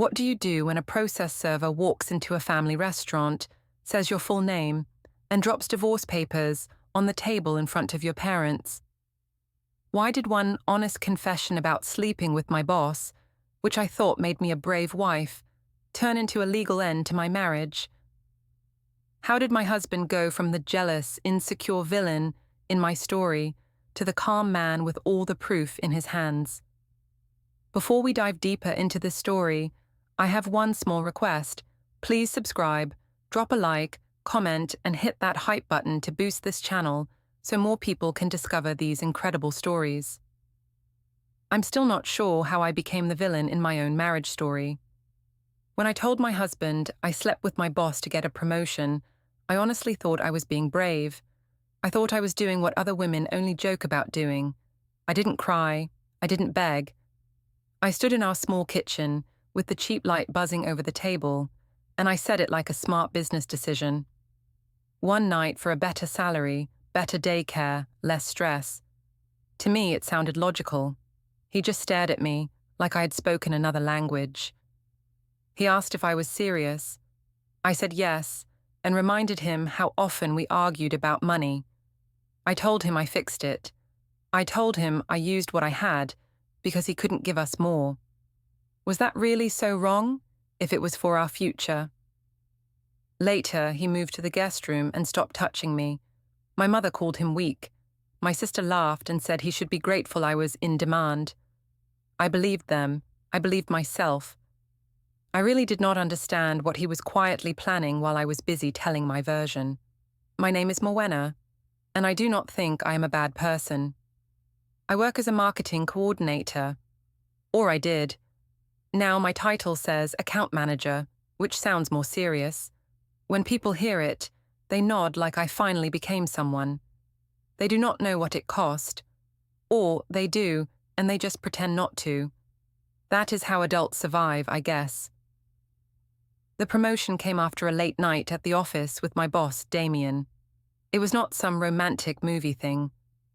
What do you do when a process server walks into a family restaurant, says your full name, and drops divorce papers on the table in front of your parents? Why did one honest confession about sleeping with my boss, which I thought made me a brave wife, turn into a legal end to my marriage? How did my husband go from the jealous, insecure villain in my story to the calm man with all the proof in his hands? Before we dive deeper into this story, I have one small request. Please subscribe, drop a like, comment, and hit that hype button to boost this channel so more people can discover these incredible stories. I'm still not sure how I became the villain in my own marriage story. When I told my husband I slept with my boss to get a promotion, I honestly thought I was being brave. I thought I was doing what other women only joke about doing. I didn't cry. I didn't beg. I stood in our small kitchen, with the cheap light buzzing over the table, and I said it like a smart business decision. One night for a better salary, better daycare, less stress. To me, it sounded logical. He just stared at me, like I had spoken another language. He asked if I was serious. I said yes, and reminded him how often we argued about money. I told him I fixed it. I told him I used what I had, because he couldn't give us more. Was that really so wrong, if it was for our future? Later, he moved to the guest room and stopped touching me. My mother called him weak. My sister laughed and said he should be grateful I was in demand. I believed them. I believed myself. I really did not understand what he was quietly planning while I was busy telling my version. My name is Morwenna, and I do not think I am a bad person. I work as a marketing coordinator. Or I did. Now my title says account manager, which sounds more serious. When people hear it, they nod like I finally became someone. They do not know what it cost. Or they do, and they just pretend not to. That is how adults survive, I guess. The promotion came after a late night at the office with my boss, Damien. It was not some romantic movie thing.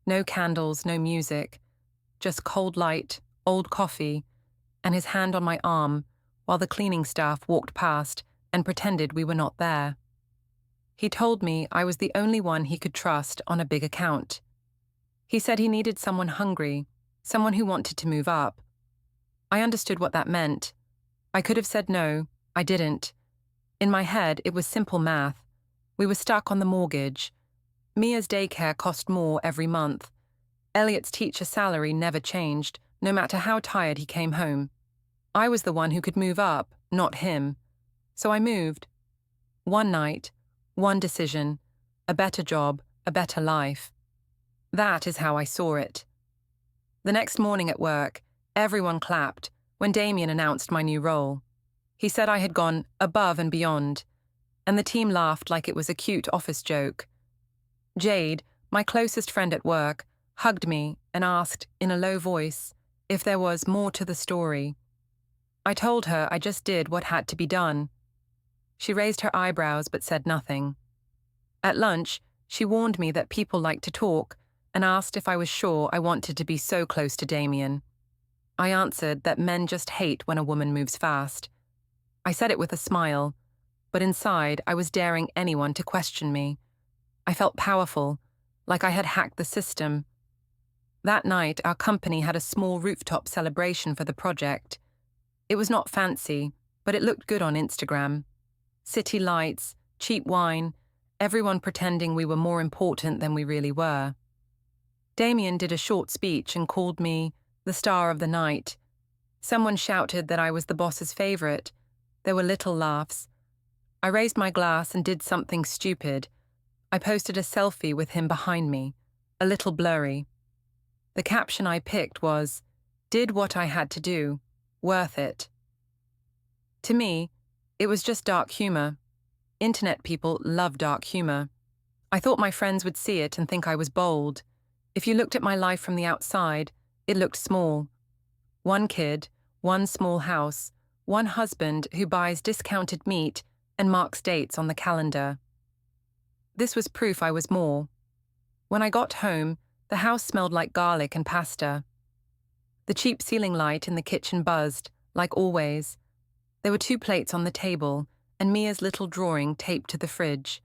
No candles, no music. Just cold light, old coffee, and his hand on my arm while the cleaning staff walked past and pretended we were not there. He told me I was the only one he could trust on a big account. He said he needed someone hungry, someone who wanted to move up. I understood what that meant. I could have said no. I didn't. In my head, it was simple math. We were stuck on the mortgage. Mia's daycare cost more every month. Elliot's teacher salary never changed, no matter how tired he came home. I was the one who could move up, not him. So I moved. One night, one decision, a better job, a better life. That is how I saw it. The next morning at work, everyone clapped when Damien announced my new role. He said I had gone above and beyond, and the team laughed like it was a cute office joke. Jade, my closest friend at work, hugged me and asked, in a low voice, if there was more to the story. I told her I just did what had to be done. She raised her eyebrows but said nothing. At lunch, she warned me that people like to talk and asked if I was sure I wanted to be so close to Damien. I answered that men just hate when a woman moves fast. I said it with a smile, but inside I was daring anyone to question me. I felt powerful, like I had hacked the system. That night, our company had a small rooftop celebration for the project. It was not fancy, but it looked good on Instagram. City lights, cheap wine, everyone pretending we were more important than we really were. Damien did a short speech and called me the star of the night. Someone shouted that I was the boss's favorite. There were little laughs. I raised my glass and did something stupid. I posted a selfie with him behind me, a little blurry. The caption I picked was, "Did what I had to do. Worth it." To me, it was just dark humor. Internet people love dark humor. I thought my friends would see it and think I was bold. If you looked at my life from the outside, it looked small. One kid, one small house, one husband who buys discounted meat and marks dates on the calendar. This was proof I was more. When I got home, the house smelled like garlic and pasta. The cheap ceiling light in the kitchen buzzed, like always. There were 2 plates on the table, and Mia's little drawing taped to the fridge.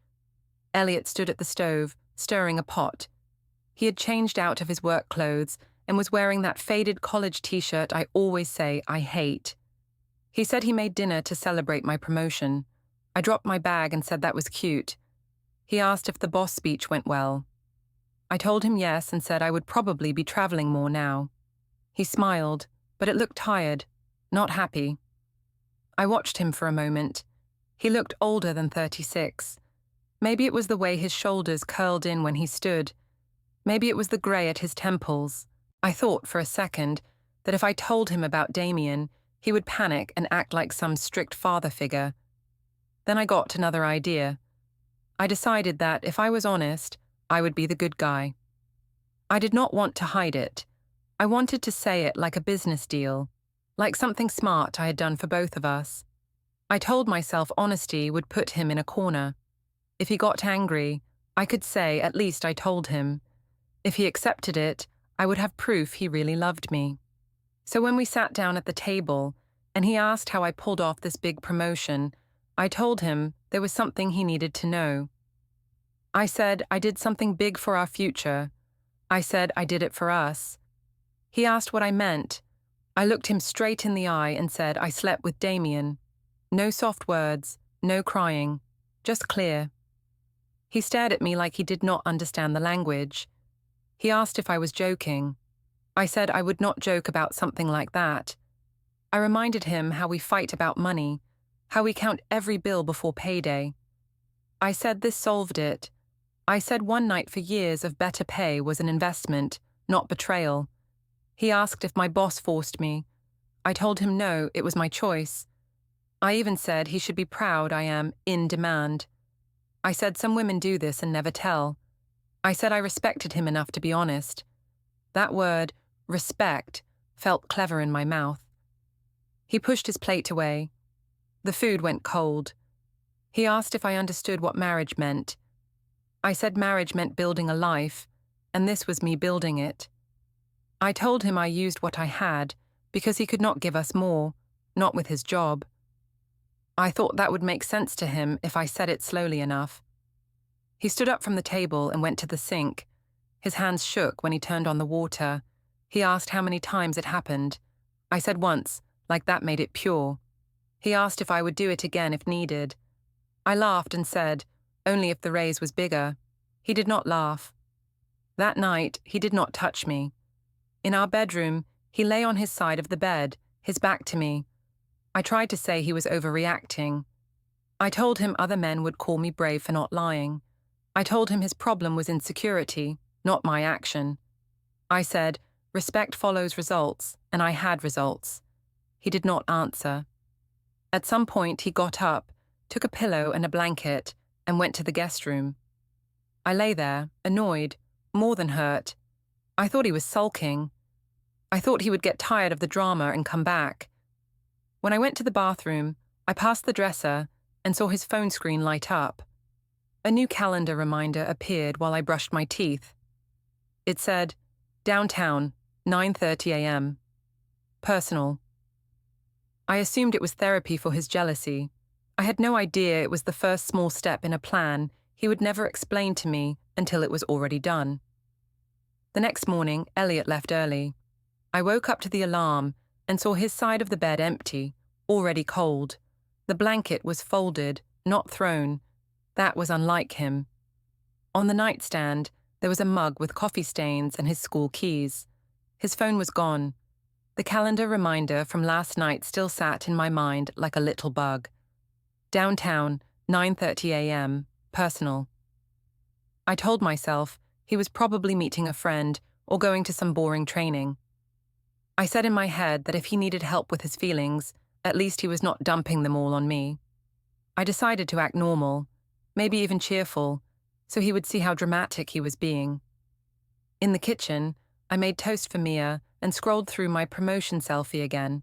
Elliot stood at the stove, stirring a pot. He had changed out of his work clothes and was wearing that faded college t-shirt I always say I hate. He said he made dinner to celebrate my promotion. I dropped my bag and said that was cute. He asked if the boss speech went well. I told him yes and said I would probably be traveling more now. He smiled, but it looked tired, not happy. I watched him for a moment. He looked older than 36. Maybe it was the way his shoulders curled in when he stood. Maybe it was the grey at his temples. I thought for a second that if I told him about Damien, he would panic and act like some strict father figure. Then I got another idea. I decided that if I was honest, I would be the good guy. I did not want to hide it. I wanted to say it like a business deal, like something smart I had done for both of us. I told myself honesty would put him in a corner. If he got angry, I could say at least I told him. If he accepted it, I would have proof he really loved me. So when we sat down at the table, and he asked how I pulled off this big promotion, I told him there was something he needed to know. I said I did something big for our future. I said I did it for us. He asked what I meant. I looked him straight in the eye and said I slept with Damien. No soft words, no crying, just clear. He stared at me like he did not understand the language. He asked if I was joking. I said I would not joke about something like that. I reminded him how we fight about money, how we count every bill before payday. I said this solved it. I said one night for years of better pay was an investment, not betrayal. He asked if my boss forced me. I told him no, it was my choice. I even said he should be proud I am in demand. I said some women do this and never tell. I said I respected him enough to be honest. That word, respect, felt clever in my mouth. He pushed his plate away. The food went cold. He asked if I understood what marriage meant. I said marriage meant building a life, and this was me building it. I told him I used what I had because he could not give us more, not with his job. I thought that would make sense to him if I said it slowly enough. He stood up from the table and went to the sink. His hands shook when he turned on the water. He asked how many times it happened. I said once, like that made it pure. He asked if I would do it again if needed. I laughed and said, only if the raise was bigger. He did not laugh. That night, he did not touch me. In our bedroom, he lay on his side of the bed, his back to me. I tried to say he was overreacting. I told him other men would call me brave for not lying. I told him his problem was insecurity, not my action. I said, respect follows results, and I had results. He did not answer. At some point, he got up, took a pillow and a blanket, and went to the guest room. I lay there, annoyed, more than hurt. I thought he was sulking. I thought he would get tired of the drama and come back. When I went to the bathroom, I passed the dresser and saw his phone screen light up. A new calendar reminder appeared while I brushed my teeth. It said, downtown, 9:30 a.m. Personal. I assumed it was therapy for his jealousy. I had no idea it was the first small step in a plan he would never explain to me until it was already done. The next morning, Elliot left early. I woke up to the alarm and saw his side of the bed empty, already cold. The blanket was folded, not thrown. That was unlike him. On the nightstand, there was a mug with coffee stains and his school keys. His phone was gone. The calendar reminder from last night still sat in my mind like a little bug. Downtown, 9:30 a.m., personal. I told myself he was probably meeting a friend or going to some boring training. I said in my head that if he needed help with his feelings, at least he was not dumping them all on me. I decided to act normal, maybe even cheerful, so he would see how dramatic he was being. In the kitchen, I made toast for Mia and scrolled through my promotion selfie again.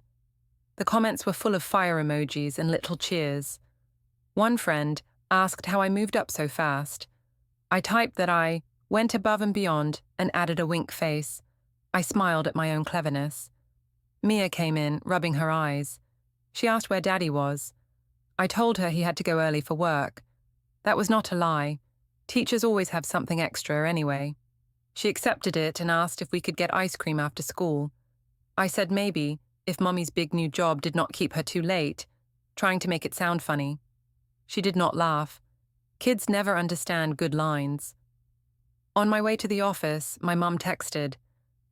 The comments were full of fire emojis and little cheers. One friend asked how I moved up so fast. I typed that I went above and beyond and added a wink face. I smiled at my own cleverness. Mia came in, rubbing her eyes. She asked where Daddy was. I told her he had to go early for work. That was not a lie. Teachers always have something extra anyway. She accepted it and asked if we could get ice cream after school. I said maybe, if Mummy's big new job did not keep her too late, trying to make it sound funny. She did not laugh. Kids never understand good lines. On my way to the office, my mum texted.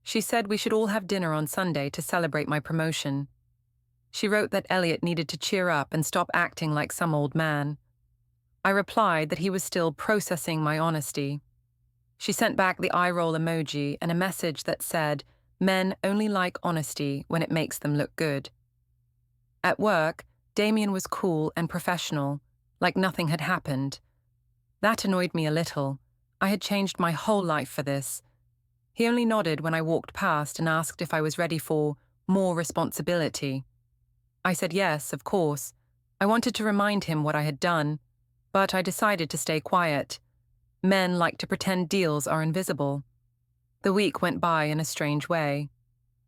She said we should all have dinner on Sunday to celebrate my promotion. She wrote that Elliot needed to cheer up and stop acting like some old man. I replied that he was still processing my honesty. She sent back the eye-roll emoji and a message that said, "Men only like honesty when it makes them look good." At work, Damien was cool and professional, like nothing had happened. That annoyed me a little. I had changed my whole life for this. He only nodded when I walked past and asked if I was ready for more responsibility. I said yes, of course. I wanted to remind him what I had done, but I decided to stay quiet. Men like to pretend deals are invisible. The week went by in a strange way.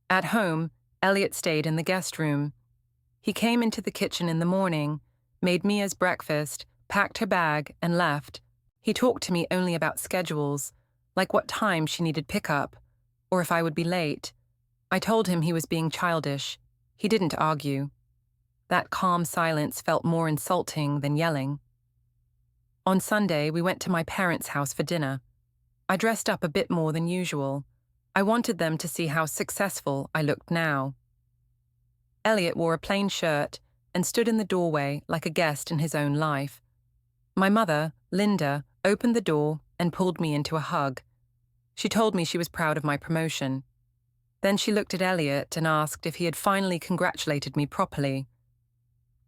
At home, Elliot stayed in the guest room. He came into the kitchen in the morning, made Mia's breakfast, packed her bag, and left. He talked to me only about schedules, like what time she needed pickup, or if I would be late. I told him he was being childish. He didn't argue. That calm silence felt more insulting than yelling. On Sunday, we went to my parents' house for dinner. I dressed up a bit more than usual. I wanted them to see how successful I looked now. Elliot wore a plain shirt and stood in the doorway like a guest in his own life. My mother, Linda, opened the door and pulled me into a hug. She told me she was proud of my promotion. Then she looked at Elliot and asked if he had finally congratulated me properly.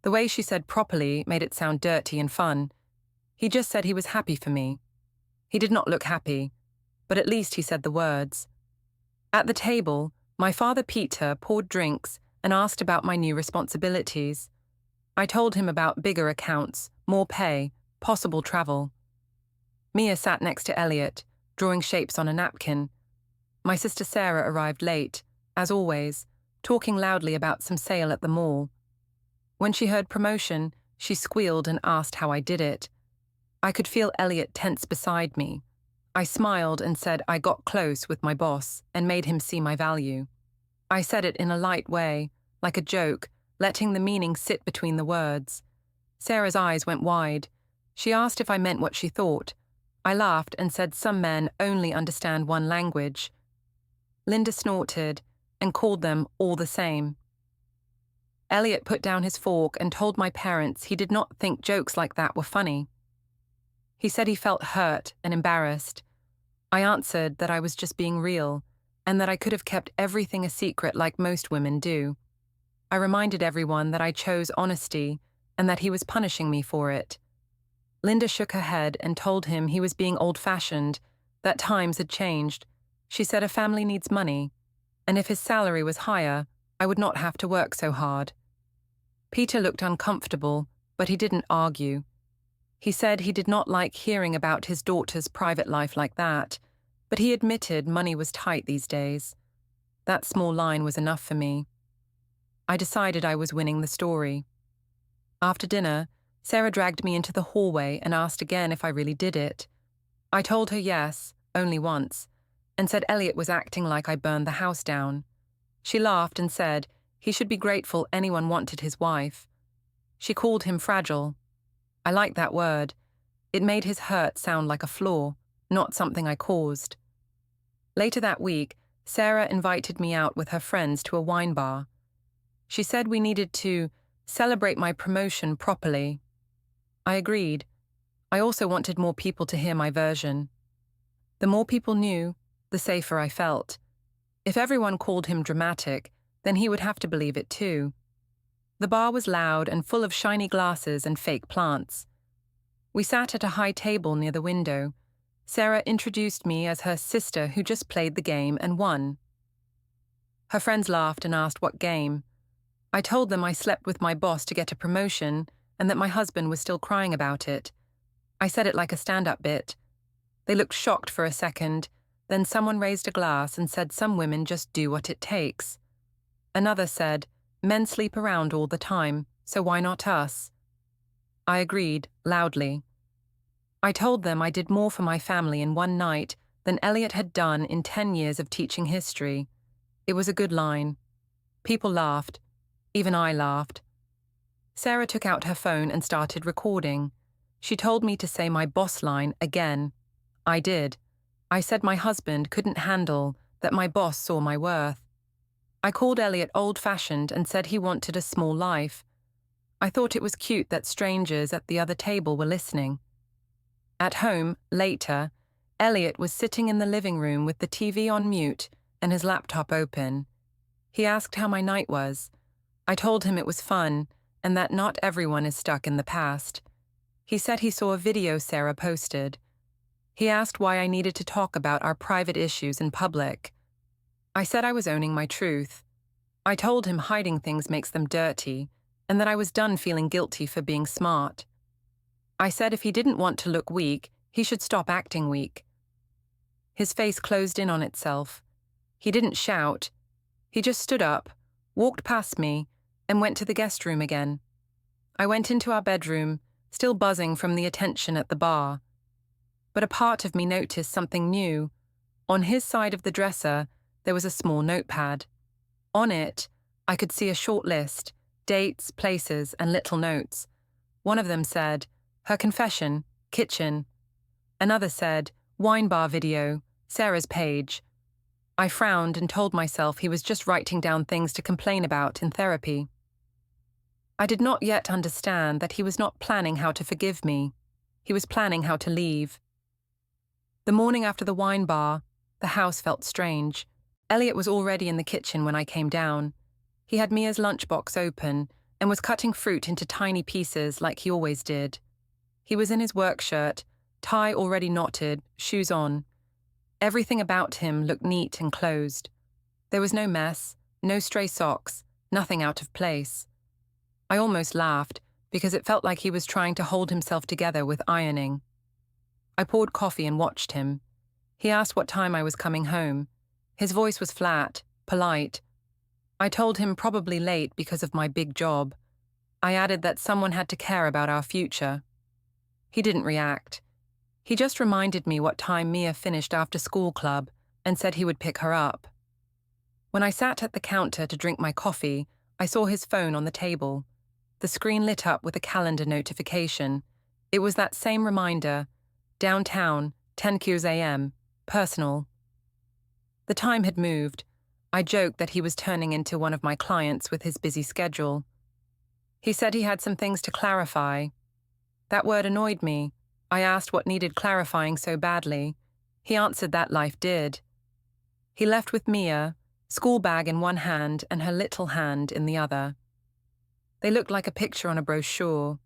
The way she said properly made it sound dirty and fun. He just said he was happy for me. He did not look happy, but at least he said the words. At the table, my father Peter poured drinks and asked about my new responsibilities. I told him about bigger accounts, more pay, possible travel. Mia sat next to Elliot, drawing shapes on a napkin. My sister Sarah arrived late, as always, talking loudly about some sale at the mall. When she heard promotion, she squealed and asked how I did it. I could feel Elliot tense beside me. I smiled and said I got close with my boss and made him see my value. I said it in a light way, like a joke, letting the meaning sit between the words. Sarah's eyes went wide. She asked if I meant what she thought. I laughed and said some men only understand one language. Linda snorted and called them all the same. Elliot put down his fork and told my parents he did not think jokes like that were funny. He said he felt hurt and embarrassed. I answered that I was just being real and that I could have kept everything a secret like most women do. I reminded everyone that I chose honesty and that he was punishing me for it. Linda shook her head and told him he was being old-fashioned, that times had changed. She said a family needs money, and if his salary was higher, I would not have to work so hard. Peter looked uncomfortable, but he didn't argue. He said he did not like hearing about his daughter's private life like that, but he admitted money was tight these days. That small line was enough for me. I decided I was winning the story. After dinner, Sarah dragged me into the hallway and asked again if I really did it. I told her yes, only once, and said Elliot was acting like I burned the house down. She laughed and said he should be grateful anyone wanted his wife. She called him fragile. I liked that word. It made his hurt sound like a flaw, not something I caused. Later that week, Sarah invited me out with her friends to a wine bar. She said we needed to celebrate my promotion properly. I agreed. I also wanted more people to hear my version. The more people knew, the safer I felt. If everyone called him dramatic, then he would have to believe it too. The bar was loud and full of shiny glasses and fake plants. We sat at a high table near the window. Sarah introduced me as her sister who just played the game and won. Her friends laughed and asked what game. I told them I slept with my boss to get a promotion and that my husband was still crying about it. I said it like a stand-up bit. They looked shocked for a second, then someone raised a glass and said some women just do what it takes. Another said, Men sleep around all the time, so why not us? I agreed, loudly. I told them I did more for my family in one night than Elliot had done in 10 years of teaching history. It was a good line. People laughed. Even I laughed. Sarah took out her phone and started recording. She told me to say my boss line again. I did. I said my husband couldn't handle that my boss saw my worth. I called Elliot old-fashioned and said he wanted a small life. I thought it was cute that strangers at the other table were listening. At home, later, Elliot was sitting in the living room with the TV on mute and his laptop open. He asked how my night was. I told him it was fun and that not everyone is stuck in the past. He said he saw a video Sarah posted. He asked why I needed to talk about our private issues in public. I said I was owning my truth. I told him hiding things makes them dirty, and that I was done feeling guilty for being smart. I said if he didn't want to look weak, he should stop acting weak. His face closed in on itself. He didn't shout. He just stood up, walked past me, and went to the guest room again. I went into our bedroom, still buzzing from the attention at the bar. But a part of me noticed something new. On his side of the dresser, there was a small notepad. On it, I could see a short list, dates, places, and little notes. One of them said, her confession, kitchen. Another said, wine bar video, Sarah's page. I frowned and told myself he was just writing down things to complain about in therapy. I did not yet understand that he was not planning how to forgive me. He was planning how to leave. The morning after the wine bar, the house felt strange. Elliot was already in the kitchen when I came down. He had Mia's lunchbox open and was cutting fruit into tiny pieces like he always did. He was in his work shirt, tie already knotted, shoes on. Everything about him looked neat and closed. There was no mess, no stray socks, nothing out of place. I almost laughed because it felt like he was trying to hold himself together with ironing. I poured coffee and watched him. He asked what time I was coming home. His voice was flat, polite. I told him probably late because of my big job. I added that someone had to care about our future. He didn't react. He just reminded me what time Mia finished after school club and said he would pick her up. When I sat at the counter to drink my coffee, I saw his phone on the table. The screen lit up with a calendar notification. It was that same reminder, downtown, 10 Qs a.m., personal. The time had moved. I joked that he was turning into one of my clients with his busy schedule. He said he had some things to clarify. That word annoyed me. I asked what needed clarifying so badly. He answered that life did. He left with Mia, school bag in one hand and her little hand in the other. They looked like a picture on a brochure.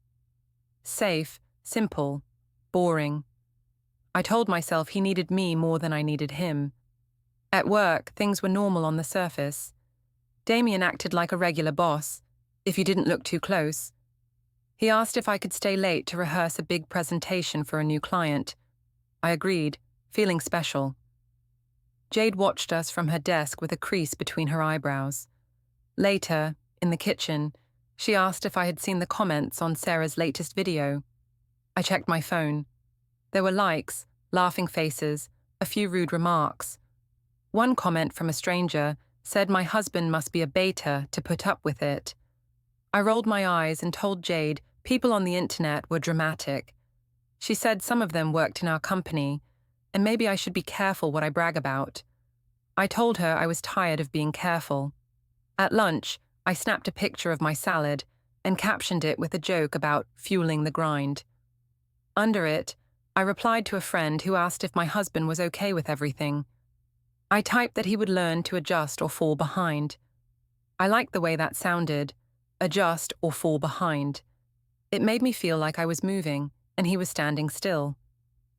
Safe, simple, boring. I told myself he needed me more than I needed him. At work, things were normal on the surface. Damien acted like a regular boss, if you didn't look too close. He asked if I could stay late to rehearse a big presentation for a new client. I agreed, feeling special. Jade watched us from her desk with a crease between her eyebrows. Later, in the kitchen, she asked if I had seen the comments on Sarah's latest video. I checked my phone. There were likes, laughing faces, a few rude remarks. One comment from a stranger said my husband must be a beta to put up with it. I rolled my eyes and told Jade people on the internet were dramatic. She said some of them worked in our company, and maybe I should be careful what I brag about. I told her I was tired of being careful. At lunch, I snapped a picture of my salad and captioned it with a joke about fueling the grind. Under it, I replied to a friend who asked if my husband was okay with everything. I typed that he would learn to adjust or fall behind. I liked the way that sounded, adjust or fall behind. It made me feel like I was moving, and he was standing still.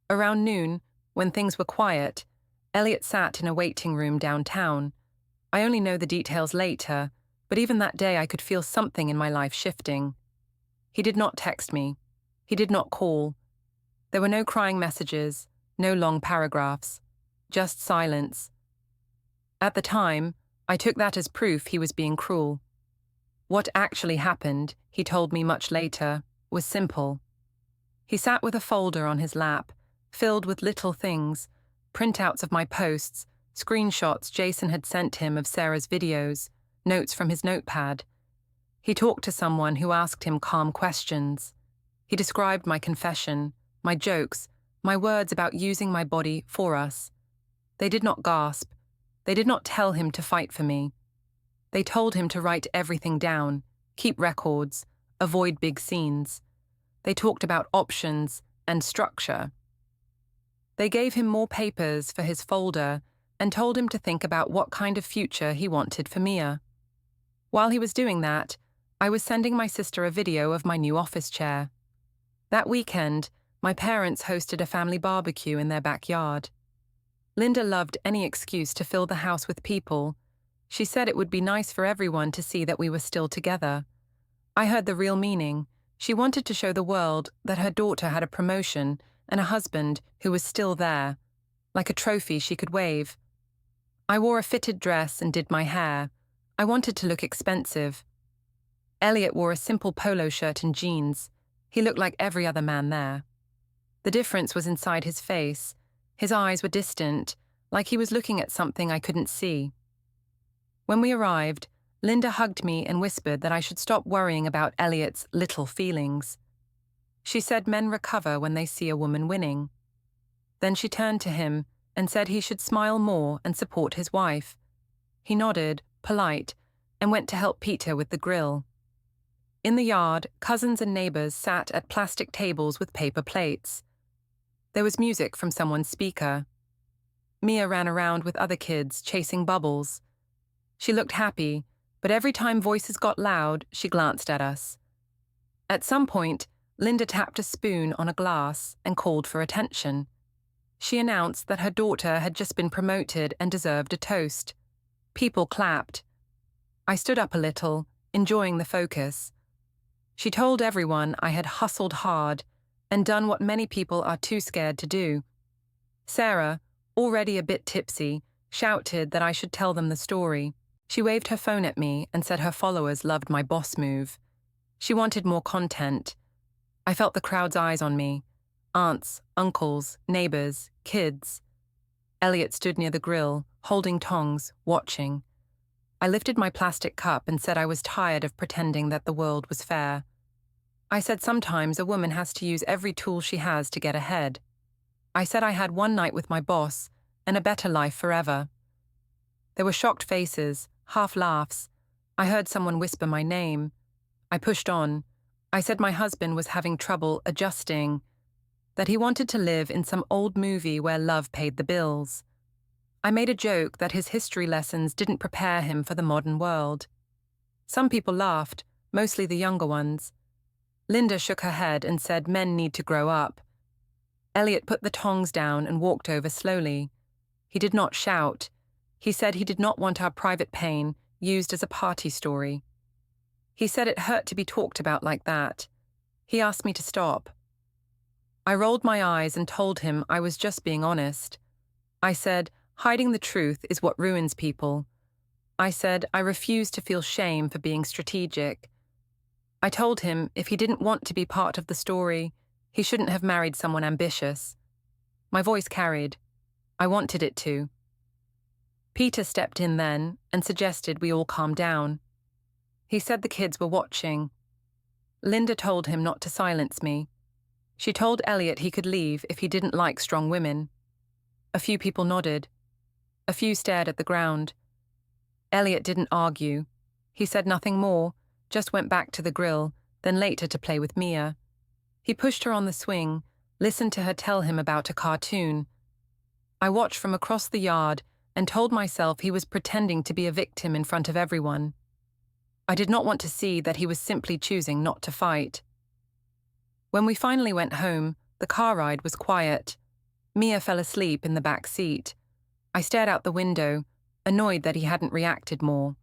Around noon, when things were quiet, Elliot sat in a waiting room downtown. I only know the details later, but even that day I could feel something in my life shifting. He did not text me. He did not call. There were no crying messages, no long paragraphs, just silence. At the time, I took that as proof he was being cruel. What actually happened, he told me much later, was simple. He sat with a folder on his lap, filled with little things, printouts of my posts, screenshots Jason had sent him of Sarah's videos, notes from his notepad. He talked to someone who asked him calm questions. He described my confession, my jokes, my words about using my body for us. They did not gasp. They did not tell him to fight for me. They told him to write everything down, keep records, avoid big scenes. They talked about options and structure. They gave him more papers for his folder and told him to think about what kind of future he wanted for Mia. While he was doing that, I was sending my sister a video of my new office chair. That weekend, my parents hosted a family barbecue in their backyard. Linda loved any excuse to fill the house with people. She said it would be nice for everyone to see that we were still together. I heard the real meaning. She wanted to show the world that her daughter had a promotion and a husband who was still there, like a trophy she could wave. I wore a fitted dress and did my hair. I wanted to look expensive. Elliot wore a simple polo shirt and jeans. He looked like every other man there. The difference was inside his face. His eyes were distant, like he was looking at something I couldn't see. When we arrived, Linda hugged me and whispered that I should stop worrying about Elliot's little feelings. She said men recover when they see a woman winning. Then she turned to him and said he should smile more and support his wife. He nodded, polite, and went to help Peter with the grill. In the yard, cousins and neighbors sat at plastic tables with paper plates. There was music from someone's speaker. Mia ran around with other kids, chasing bubbles. She looked happy, but every time voices got loud, she glanced at us. At some point, Linda tapped a spoon on a glass and called for attention. She announced that her daughter had just been promoted and deserved a toast. People clapped. I stood up a little, enjoying the focus. She told everyone I had hustled hard and done what many people are too scared to do. Sarah, already a bit tipsy, shouted that I should tell them the story. She waved her phone at me and said her followers loved my boss move. She wanted more content. I felt the crowd's eyes on me. Aunts, uncles, neighbors, kids. Elliot stood near the grill, holding tongs, watching. I lifted my plastic cup and said I was tired of pretending that the world was fair. I said sometimes a woman has to use every tool she has to get ahead. I said I had one night with my boss and a better life forever. There were shocked faces, half laughs. I heard someone whisper my name. I pushed on. I said my husband was having trouble adjusting, that he wanted to live in some old movie where love paid the bills. I made a joke that his history lessons didn't prepare him for the modern world. Some people laughed, mostly the younger ones. Linda shook her head and said men need to grow up. Elliot put the tongs down and walked over slowly. He did not shout. He said he did not want our private pain used as a party story. He said it hurt to be talked about like that. He asked me to stop. I rolled my eyes and told him I was just being honest. I said, hiding the truth is what ruins people. I said I refuse to feel shame for being strategic. I told him if he didn't want to be part of the story, he shouldn't have married someone ambitious. My voice carried. I wanted it to. Peter stepped in then and suggested we all calm down. He said the kids were watching. Linda told him not to silence me. She told Elliot he could leave if he didn't like strong women. A few people nodded. A few stared at the ground. Elliot didn't argue. He said nothing more, just went back to the grill, then later to play with Mia. He pushed her on the swing, listened to her tell him about a cartoon. I watched from across the yard and told myself he was pretending to be a victim in front of everyone. I did not want to see that he was simply choosing not to fight. When we finally went home, the car ride was quiet. Mia fell asleep in the back seat. I stared out the window, annoyed that he hadn't reacted more.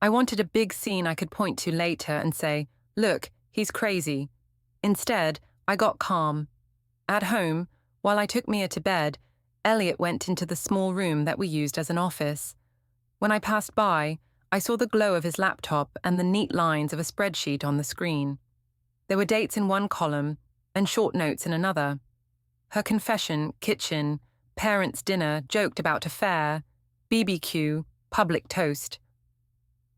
I wanted a big scene I could point to later and say, look, he's crazy. Instead, I got calm. At home, while I took Mia to bed, Elliot went into the small room that we used as an office. When I passed by, I saw the glow of his laptop and the neat lines of a spreadsheet on the screen. There were dates in one column and short notes in another. Her confession, kitchen, parents' dinner, joked about affair, BBQ, public toast.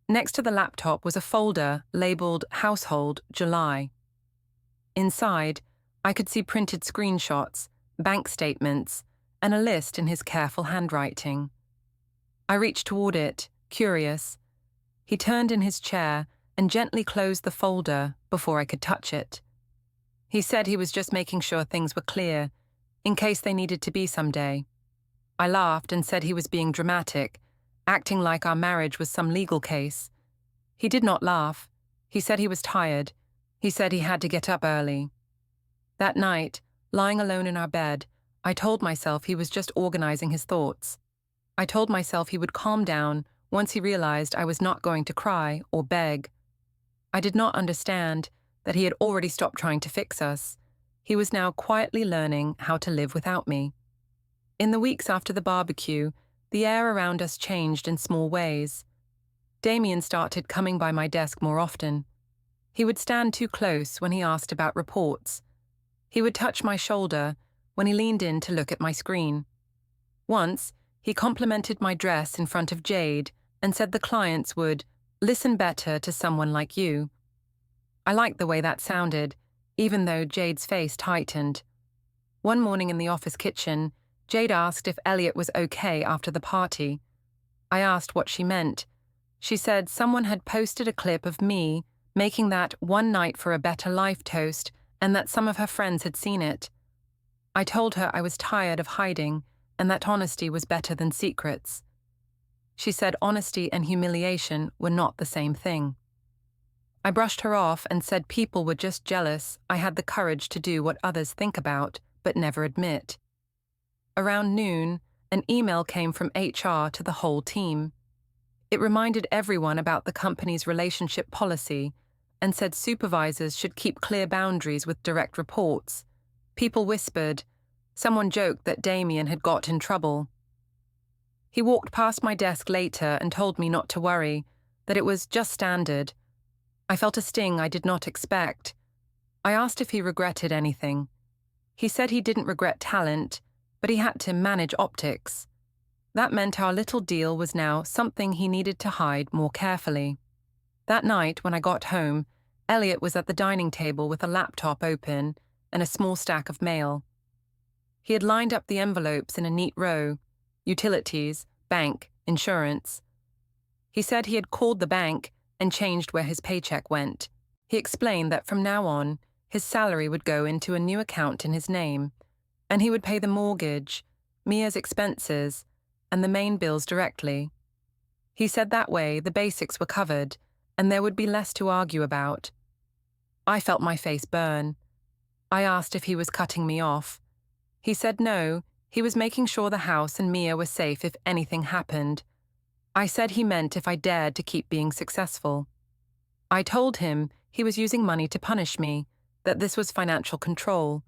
Next to the laptop was a folder labeled Household July. Inside, I could see printed screenshots, bank statements, and a list in his careful handwriting. I reached toward it, curious. He turned in his chair and gently closed the folder before I could touch it. He said he was just making sure things were clear, in case they needed to be someday. I laughed and said he was being dramatic, acting like our marriage was some legal case. He did not laugh. He said he was tired. He said he had to get up early. That night, lying alone in our bed, I told myself he was just organizing his thoughts. I told myself he would calm down once he realized I was not going to cry or beg. I did not understand that he had already stopped trying to fix us. He was now quietly learning how to live without me. In the weeks after the barbecue, the air around us changed in small ways. Damien started coming by my desk more often. He would stand too close when he asked about reports. He would touch my shoulder when he leaned in to look at my screen. Once, he complimented my dress in front of Jade and said the clients would listen better to someone like you. I liked the way that sounded, even though Jade's face tightened. One morning in the office kitchen, Jade asked if Elliot was okay after the party. I asked what she meant. She said someone had posted a clip of me making that one night for a better life toast and that some of her friends had seen it. I told her I was tired of hiding and that honesty was better than secrets. She said honesty and humiliation were not the same thing. I brushed her off and said people were just jealous I had the courage to do what others think about but never admit. Around noon, an email came from HR to the whole team. It reminded everyone about the company's relationship policy and said supervisors should keep clear boundaries with direct reports. People whispered. Someone joked that Damien had got in trouble. He walked past my desk later and told me not to worry, that it was just standard. I felt a sting I did not expect. I asked if he regretted anything. He said he didn't regret talent, but he had to manage optics. That meant our little deal was now something he needed to hide more carefully. That night, when I got home, Elliot was at the dining table with a laptop open and a small stack of mail. He had lined up the envelopes in a neat row: utilities, bank, insurance. He said he had called the bank and changed where his paycheck went. He explained that from now on, his salary would go into a new account in his name, and he would pay the mortgage, Mia's expenses, and the main bills directly. He said that way the basics were covered, and there would be less to argue about. I felt my face burn. I asked if he was cutting me off. He said no, he was making sure the house and Mia were safe if anything happened. I said he meant if I dared to keep being successful. I told him he was using money to punish me, that this was financial control.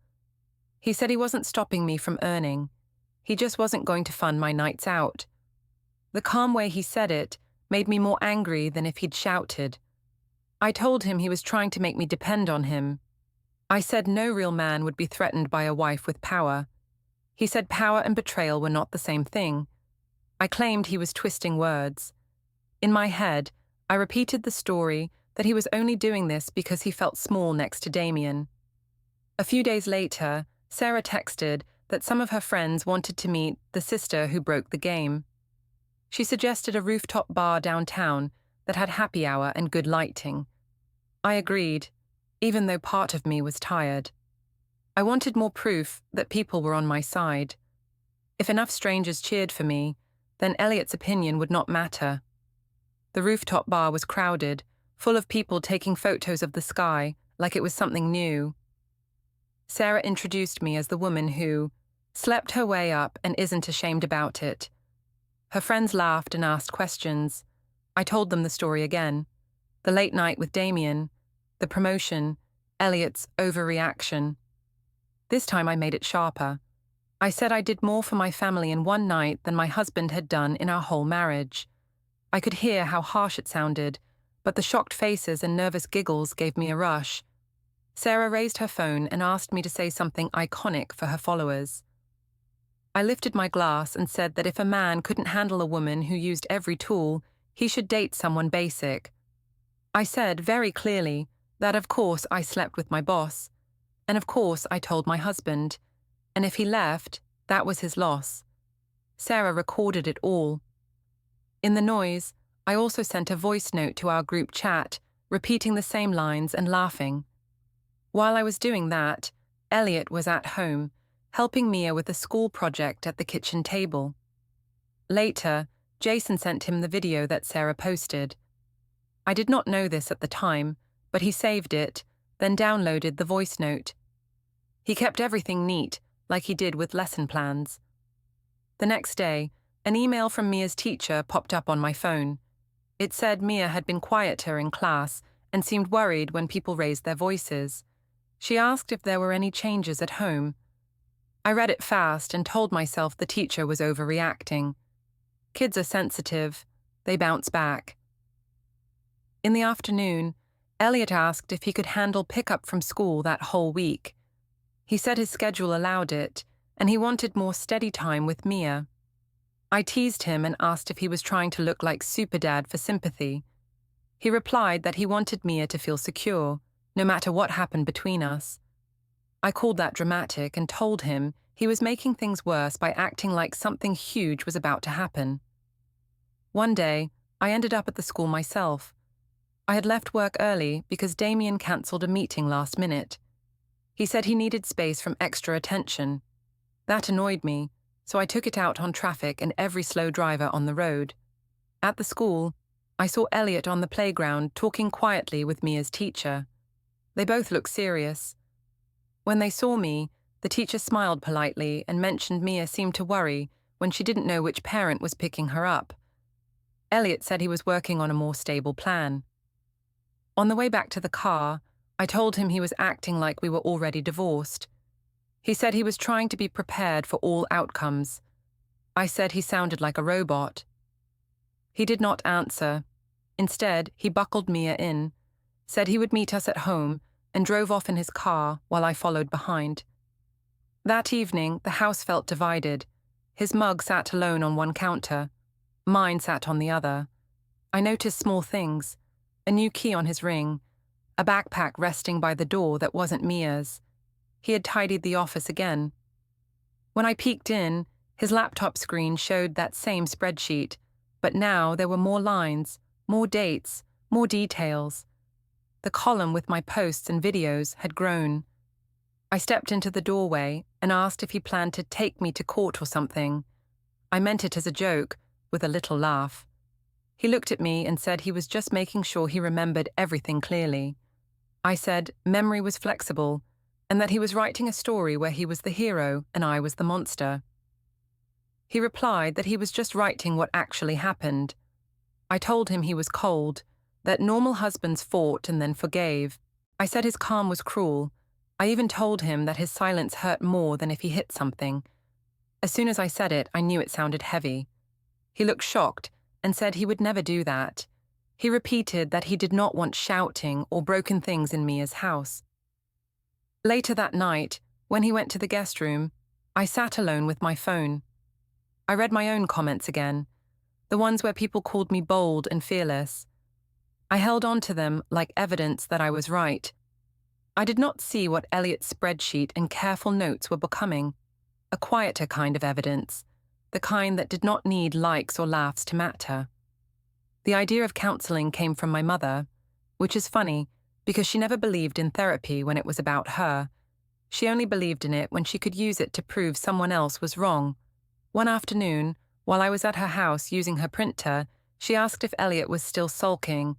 He said he wasn't stopping me from earning. He just wasn't going to fund my nights out. The calm way he said it made me more angry than if he'd shouted. I told him he was trying to make me depend on him. I said no real man would be threatened by a wife with power. He said power and betrayal were not the same thing. I claimed he was twisting words. In my head, I repeated the story that he was only doing this because he felt small next to Damien. A few days later, Sarah texted that some of her friends wanted to meet the sister who broke the game. She suggested a rooftop bar downtown that had happy hour and good lighting. I agreed, even though part of me was tired. I wanted more proof that people were on my side. If enough strangers cheered for me, then Elliot's opinion would not matter. The rooftop bar was crowded, full of people taking photos of the sky like it was something new. Sarah introduced me as the woman who slept her way up and isn't ashamed about it. Her friends laughed and asked questions. I told them the story again. The late night with Damien, the promotion, Elliot's overreaction. This time I made it sharper. I said I did more for my family in one night than my husband had done in our whole marriage. I could hear how harsh it sounded, but the shocked faces and nervous giggles gave me a rush. Sarah raised her phone and asked me to say something iconic for her followers. I lifted my glass and said that if a man couldn't handle a woman who used every tool, he should date someone basic. I said very clearly that of course I slept with my boss, and of course I told my husband, and if he left, that was his loss. Sarah recorded it all. In the noise, I also sent a voice note to our group chat, repeating the same lines and laughing. While I was doing that, Elliot was at home, helping Mia with a school project at the kitchen table. Later, Jason sent him the video that Sarah posted. I did not know this at the time, but he saved it, then downloaded the voice note. He kept everything neat, like he did with lesson plans. The next day, an email from Mia's teacher popped up on my phone. It said Mia had been quieter in class and seemed worried when people raised their voices. She asked if there were any changes at home. I read it fast and told myself the teacher was overreacting. Kids are sensitive. They bounce back. In the afternoon, Elliot asked if he could handle pickup from school that whole week. He said his schedule allowed it, and he wanted more steady time with Mia. I teased him and asked if he was trying to look like Superdad for sympathy. He replied that he wanted Mia to feel secure, no matter what happened between us. I called that dramatic and told him he was making things worse by acting like something huge was about to happen. One day, I ended up at the school myself. I had left work early because Damien cancelled a meeting last minute. He said he needed space from extra attention. That annoyed me, so I took it out on traffic and every slow driver on the road. At the school, I saw Elliot on the playground talking quietly with Mia's teacher. They both looked serious. When they saw me, the teacher smiled politely and mentioned Mia seemed to worry when she didn't know which parent was picking her up. Elliot said he was working on a more stable plan. On the way back to the car, I told him he was acting like we were already divorced. He said he was trying to be prepared for all outcomes. I said he sounded like a robot. He did not answer. Instead, he buckled Mia in, said he would meet us at home, and drove off in his car while I followed behind. That evening, the house felt divided. His mug sat alone on one counter. Mine sat on the other. I noticed small things. A new key on his ring, a backpack resting by the door that wasn't Mia's. He had tidied the office again. When I peeked in, his laptop screen showed that same spreadsheet, but now there were more lines, more dates, more details. The column with my posts and videos had grown. I stepped into the doorway and asked if he planned to take me to court or something. I meant it as a joke, with a little laugh. He looked at me and said he was just making sure he remembered everything clearly. I said memory was flexible, and that he was writing a story where he was the hero and I was the monster. He replied that he was just writing what actually happened. I told him he was cold, that normal husbands fought and then forgave. I said his calm was cruel. I even told him that his silence hurt more than if he hit something. As soon as I said it, I knew it sounded heavy. He looked shocked and said he would never do that. He repeated that he did not want shouting or broken things in Mia's house. Later that night, when he went to the guest room, I sat alone with my phone. I read my own comments again, the ones where people called me bold and fearless. I held on to them like evidence that I was right. I did not see what Elliot's spreadsheet and careful notes were becoming, a quieter kind of evidence, the kind that did not need likes or laughs to matter. The idea of counseling came from my mother, which is funny because she never believed in therapy when it was about her. She only believed in it when she could use it to prove someone else was wrong. One afternoon, while I was at her house using her printer, she asked if Elliot was still sulking.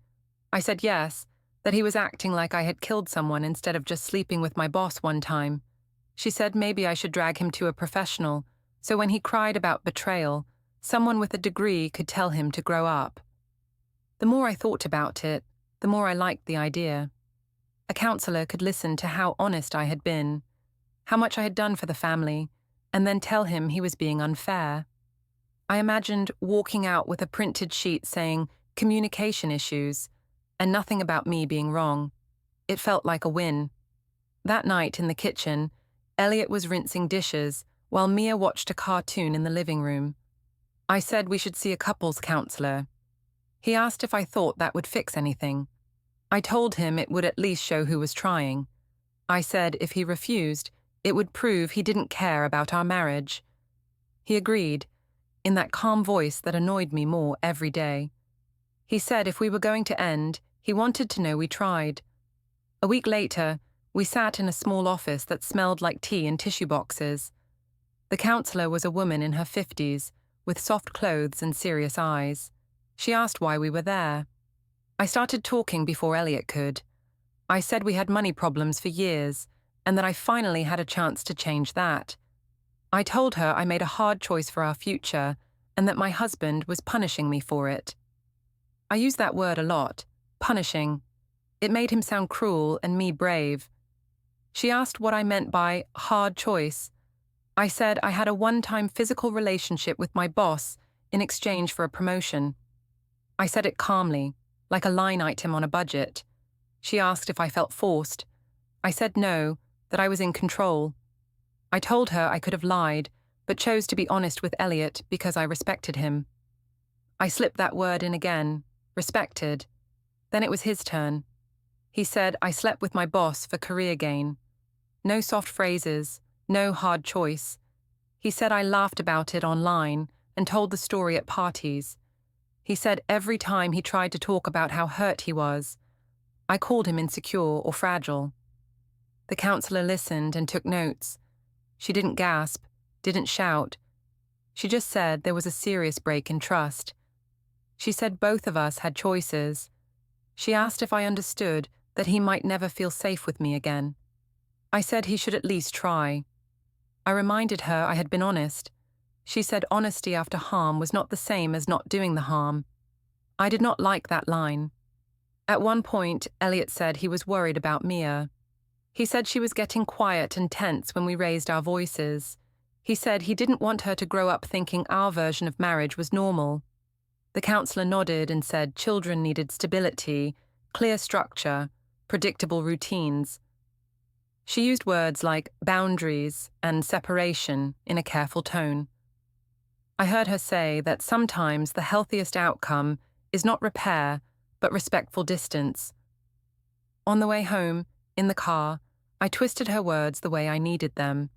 I said yes, that he was acting like I had killed someone instead of just sleeping with my boss one time. She said maybe I should drag him to a professional, so when he cried about betrayal, someone with a degree could tell him to grow up. The more I thought about it, the more I liked the idea. A counselor could listen to how honest I had been, how much I had done for the family, and then tell him he was being unfair. I imagined walking out with a printed sheet saying, "Communication issues," and nothing about me being wrong. It felt like a win. That night in the kitchen, Elliot was rinsing dishes while Mia watched a cartoon in the living room. I said we should see a couples counselor. He asked if I thought that would fix anything. I told him it would at least show who was trying. I said if he refused, it would prove he didn't care about our marriage. He agreed, in that calm voice that annoyed me more every day. He said if we were going to end, he wanted to know we tried. A week later, we sat in a small office that smelled like tea and tissue boxes. The counselor was a woman in her 50s, with soft clothes and serious eyes. She asked why we were there. I started talking before Elliot could. I said we had money problems for years, and that I finally had a chance to change that. I told her I made a hard choice for our future, and that my husband was punishing me for it. I use that word a lot, punishing. It made him sound cruel and me brave. She asked what I meant by hard choice. I said I had a one-time physical relationship with my boss in exchange for a promotion. I said it calmly, like a line item on a budget. She asked if I felt forced. I said no, that I was in control. I told her I could have lied, but chose to be honest with Elliot because I respected him. I slipped that word in again, respected. Then it was his turn. He said I slept with my boss for career gain. No soft phrases, no hard choice. He said I laughed about it online and told the story at parties. He said every time he tried to talk about how hurt he was, I called him insecure or fragile. The counselor listened and took notes. She didn't gasp, didn't shout. She just said there was a serious break in trust. She said both of us had choices. She asked if I understood that he might never feel safe with me again. I said he should at least try. I reminded her I had been honest. She said honesty after harm was not the same as not doing the harm. I did not like that line. At one point, Elliot said he was worried about Mia. He said she was getting quiet and tense when we raised our voices. He said he didn't want her to grow up thinking our version of marriage was normal. The counselor nodded and said children needed stability, clear structure, predictable routines. She used words like boundaries and separation in a careful tone. I heard her say that sometimes the healthiest outcome is not repair, but respectful distance. On the way home, in the car, I twisted her words the way I needed them.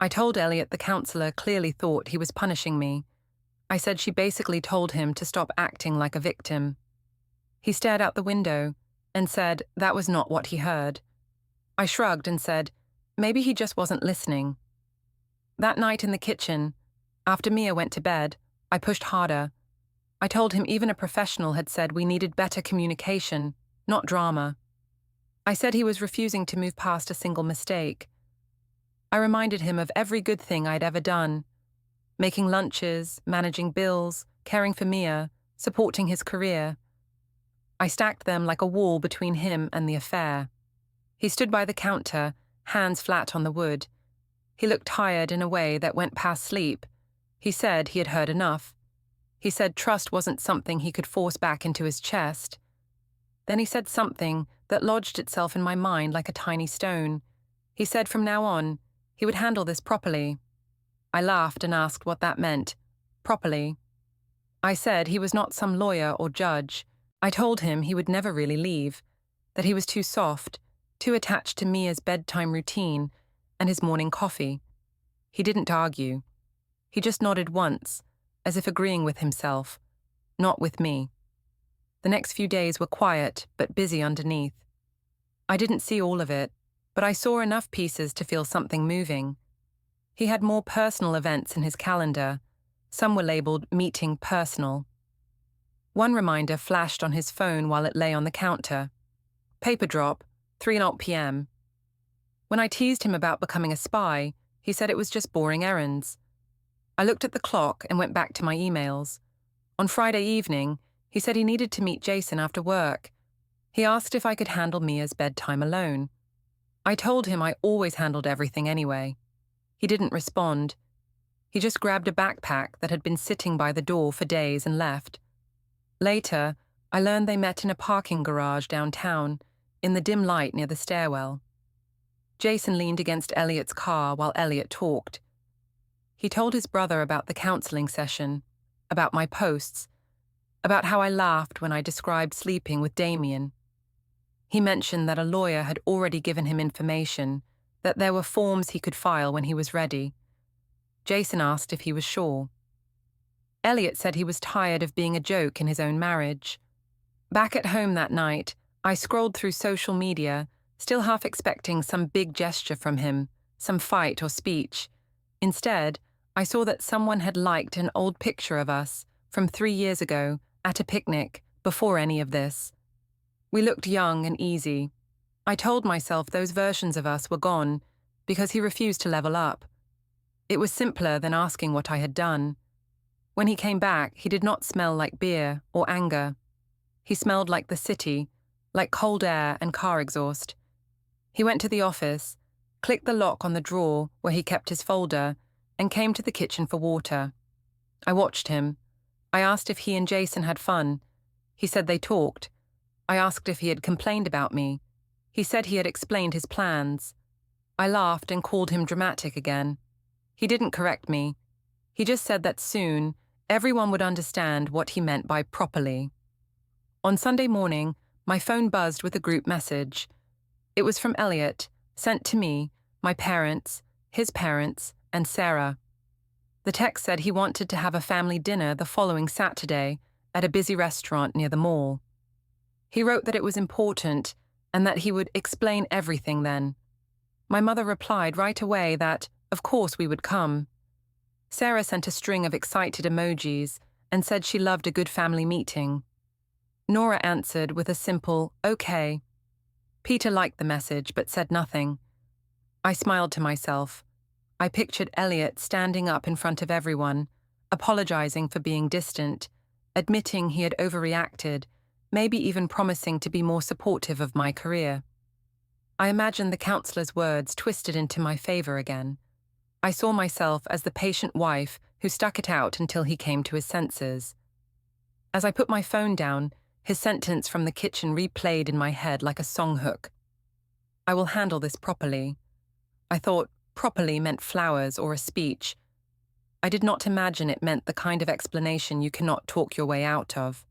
I told Elliot the counselor clearly thought he was punishing me. I said she basically told him to stop acting like a victim. He stared out the window and said that was not what he heard. I shrugged and said, maybe he just wasn't listening. That night in the kitchen, after Mia went to bed, I pushed harder. I told him even a professional had said we needed better communication, not drama. I said he was refusing to move past a single mistake. I reminded him of every good thing I'd ever done. Making lunches, managing bills, caring for Mia, supporting his career. I stacked them like a wall between him and the affair. He stood by the counter, hands flat on the wood. He looked tired in a way that went past sleep. He said he had heard enough. He said trust wasn't something he could force back into his chest. Then he said something that lodged itself in my mind like a tiny stone. He said from now on, he would handle this properly. I laughed and asked what that meant. Properly. I said he was not some lawyer or judge. I told him he would never really leave, that he was too soft, too attached to Mia's bedtime routine and his morning coffee. He didn't argue. He just nodded once, as if agreeing with himself, not with me. The next few days were quiet but busy underneath. I didn't see all of it, but I saw enough pieces to feel something moving. He had more personal events in his calendar. Some were labeled meeting personal. One reminder flashed on his phone while it lay on the counter. Paper drop, 3:00 p.m. When I teased him about becoming a spy, he said it was just boring errands. I looked at the clock and went back to my emails. On Friday evening, he said he needed to meet Jason after work. He asked if I could handle Mia's bedtime alone. I told him I always handled everything anyway. He didn't respond. He just grabbed a backpack that had been sitting by the door for days and left. Later, I learned they met in a parking garage downtown, in the dim light near the stairwell. Jason leaned against Elliot's car while Elliot talked. He told his brother about the counseling session, about my posts, about how I laughed when I described sleeping with Damien. He mentioned that a lawyer had already given him information, that there were forms he could file when he was ready. Jason asked if he was sure. Elliot said he was tired of being a joke in his own marriage. Back at home that night, I scrolled through social media, still half expecting some big gesture from him, some fight or speech. Instead, I saw that someone had liked an old picture of us from 3 years ago at a picnic before any of this. We looked young and easy. I told myself those versions of us were gone because he refused to level up. It was simpler than asking what I had done. When he came back, he did not smell like beer or anger. He smelled like the city, like cold air and car exhaust. He went to the office, clicked the lock on the drawer where he kept his folder, and came to the kitchen for water. I watched him. I asked if he and Jason had fun. He said they talked. I asked if he had complained about me. He said he had explained his plans. I laughed and called him dramatic again. He didn't correct me. He just said that soon, everyone would understand what he meant by properly. On Sunday morning, my phone buzzed with a group message. It was from Elliot, sent to me, my parents, his parents, and Sarah. The text said he wanted to have a family dinner the following Saturday at a busy restaurant near the mall. He wrote that it was important and that he would explain everything then. My mother replied right away that, of course, we would come. Sarah sent a string of excited emojis and said she loved a good family meeting. Nora answered with a simple, okay. Peter liked the message but said nothing. I smiled to myself. I pictured Elliot standing up in front of everyone, apologizing for being distant, admitting he had overreacted, maybe even promising to be more supportive of my career. I imagined the counselor's words twisted into my favor again. I saw myself as the patient wife who stuck it out until he came to his senses. As I put my phone down, his sentence from the kitchen replayed in my head like a song hook. I will handle this properly. I thought properly meant flowers or a speech. I did not imagine it meant the kind of explanation you cannot talk your way out of.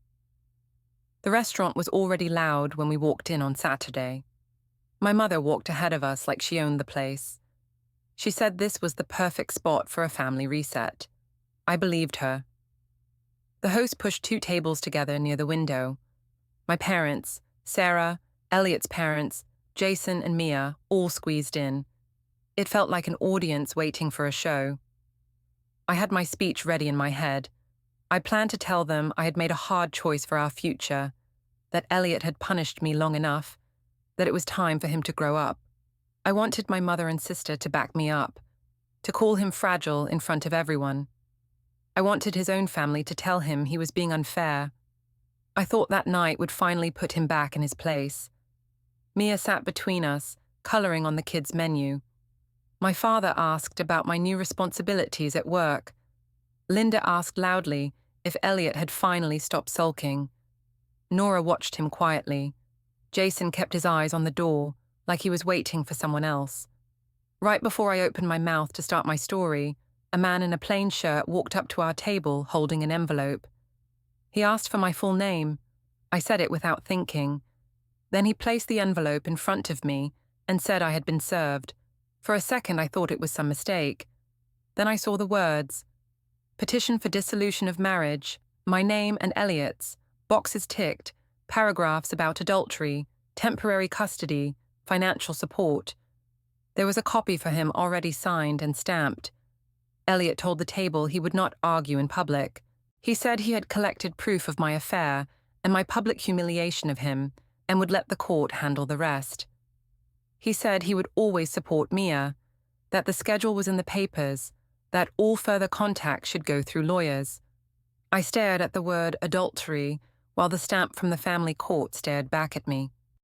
The restaurant was already loud when we walked in on Saturday. My mother walked ahead of us like she owned the place. She said this was the perfect spot for a family reset. I believed her. The host pushed 2 tables together near the window. My parents, Sarah, Elliot's parents, Jason and Mia, all squeezed in. It felt like an audience waiting for a show. I had my speech ready in my head. I planned to tell them I had made a hard choice for our future, that Elliot had punished me long enough, that it was time for him to grow up. I wanted my mother and sister to back me up, to call him fragile in front of everyone. I wanted his own family to tell him he was being unfair. I thought that night would finally put him back in his place. Mia sat between us, coloring on the kids' menu. My father asked about my new responsibilities at work. Linda asked loudly if Elliot had finally stopped sulking. Nora watched him quietly. Jason kept his eyes on the door, like he was waiting for someone else. Right before I opened my mouth to start my story, a man in a plain shirt walked up to our table holding an envelope. He asked for my full name. I said it without thinking. Then he placed the envelope in front of me and said I had been served. For a second I thought it was some mistake. Then I saw the words, petition for dissolution of marriage, my name and Elliot's, boxes ticked, paragraphs about adultery, temporary custody, financial support. There was a copy for him already signed and stamped. Elliot told the table he would not argue in public. He said he had collected proof of my affair and my public humiliation of him and would let the court handle the rest. He said he would always support Mia, that the schedule was in the papers, that all further contact should go through lawyers. I stared at the word adultery while the stamp from the family court stared back at me.